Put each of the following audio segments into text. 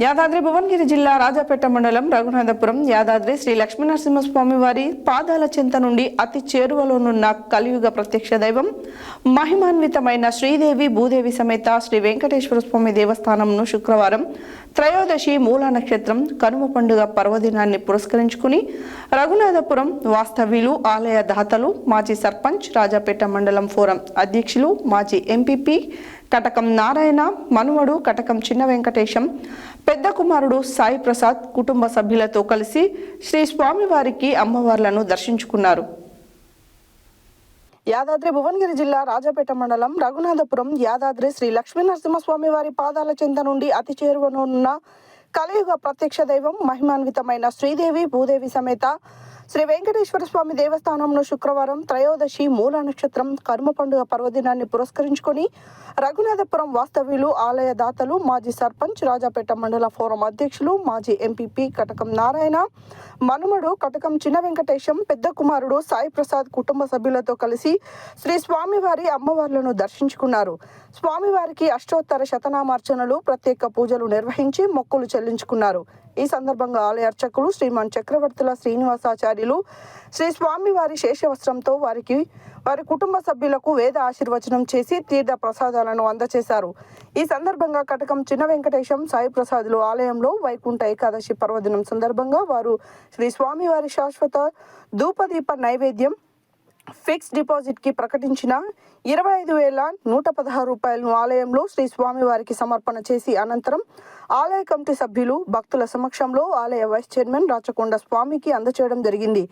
యాదాద్రి భువనగిరి జిల్లా రాజాపేట మండలం రఘునాథపురం యాదాద్రి శ్రీ లక్ష్మీనరసింహస్వామి వారి పాదాల చెంత నుండి అతి చేరువలోనున్న కలియుగ ప్రత్యక్ష దైవం మహిమాన్వితమైన శ్రీదేవి భూదేవి సమేత శ్రీ వెంకటేశ్వర స్వామి దేవస్థానంను శుక్రవారం త్రయోదశి మూలా నక్షత్రం కనుమ పండుగ పర్వదినాన్ని పురస్కరించుకుని రఘునాథపురం వాస్తవ్యులు ఆలయ దాతలు మాజీ సర్పంచ్ రాజాపేట మండలం ఫోరం అధ్యక్షులు మాజీ ఎంపీపీ కటకం నారాయణ మనుమడు కటకం చిన్న వెంకటేశం పెద్ద కుమారుడు సాయి ప్రసాద్ కుటుంబ సభ్యులతో కలిసి శ్రీ స్వామివారికి అమ్మవార్లను దర్శించుకున్నారు. యాదాద్రి భువనగిరి జిల్లా రాజాపేట మండలం రఘునాథపురం యాదాద్రి శ్రీ లక్ష్మీనరసింహస్వామి వారి పాదాల చెంత నుండి అతి చేరువనున్న కలియుగ ప్రత్యక్ష దైవం మహిమాన్వితమైన శ్రీదేవి భూదేవి సమేత శ్రీ వెంకటేశ్వర స్వామి దేవస్థానంలో శుక్రవారం త్రయోదశి మూల నక్షత్రం కర్మ పండుగ పర్వదినాన్ని పురస్కరించుకొని రఘునాథపురం వాస్తవ్యులు ఆలయ దాతలు మాజీ సర్పంచ్ రాజాపేట మండల ఫోరం అధ్యక్షులు మాజీ ఎంపీపీ కటకం నారాయణ మనుమడు కటకం చిన్న వెంకటేశం పెద్ద కుమారుడు సాయి ప్రసాద్ కుటుంబ సభ్యులతో కలిసి శ్రీ స్వామివారి అమ్మవార్లను దర్శించుకున్నారు. స్వామివారికి అష్టోత్తర శతనామార్చనలు ప్రత్యేక పూజలు నిర్వహించి మొక్కులు చెల్లించుకున్నారు. ఈ సందర్భంగా ఆలయ అర్చకులు శ్రీమాన్ చక్రవర్తుల శ్రీనివాసాచార్యులు శ్రీ స్వామివారి శేషవస్త్రంతో వారి కుటుంబ సభ్యులకు వేద ఆశీర్వచనం చేసి తీర్థ ప్రసాదాలను అందజేశారు. ఈ సందర్భంగా కటకం చిన్న వెంకటేశం సాయి ప్రసాదులు ఆలయంలో వైకుంఠ ఏకాదశి పర్వదినం సందర్భంగా వారు శ్రీ స్వామివారి శాశ్వత ధూపదీప నైవేద్యం ఫిక్స్ డిపాజిట్కి ప్రకటించిన 25,116 రూపాయలను ఆలయంలో శ్రీ స్వామివారికి సమర్పణ చేసి అనంతరం ఆలయ కమిటీ సభ్యులు భక్తుల సమక్షంలో ఆలయ వైస్ చైర్మన్ రాచకొండ స్వామికి అందచేయడం జరిగింది.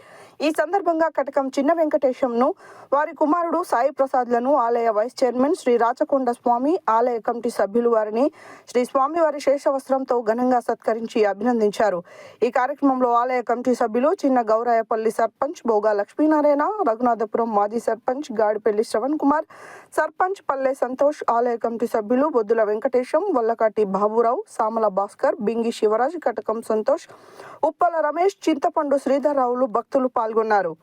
ఈ సందర్భంగా కటకం చిన్న వెంకటేశంను వారి కుమారుడు సాయి ప్రసాద్లను ఆలయ వైస్ చైర్మన్ శ్రీ రాచకొండ స్వామి ఆలయ కమిటీ సభ్యులు వారిని శ్రీ స్వామివారి శేషవస్త్రంతో ఘనంగా సత్కరించి అభినందించారు. ఈ కార్యక్రమంలో ఆలయ కమిటీ సభ్యులు చిన్న గౌరాయపల్లి సర్పంచ్ బోగా లక్ష్మీనారాయణ, రఘునాథపురం మాజీ సర్పంచ్ గాడిపల్లి శ్రవణ్ కుమార్, సర్పంచ్ పల్లె సంతోష్, ఆలయ కమిటీ సభ్యులు బొద్దుల వెంకటేశం, వల్లకాటి బాబురావు, సామల భాస్కర్, బింగి శివరాజ్, కటకం సంతోష్, ఉప్పల రమేష్, చింతపండు శ్రీధర్ రావులు భక్తులు పాల్గొన్నారు.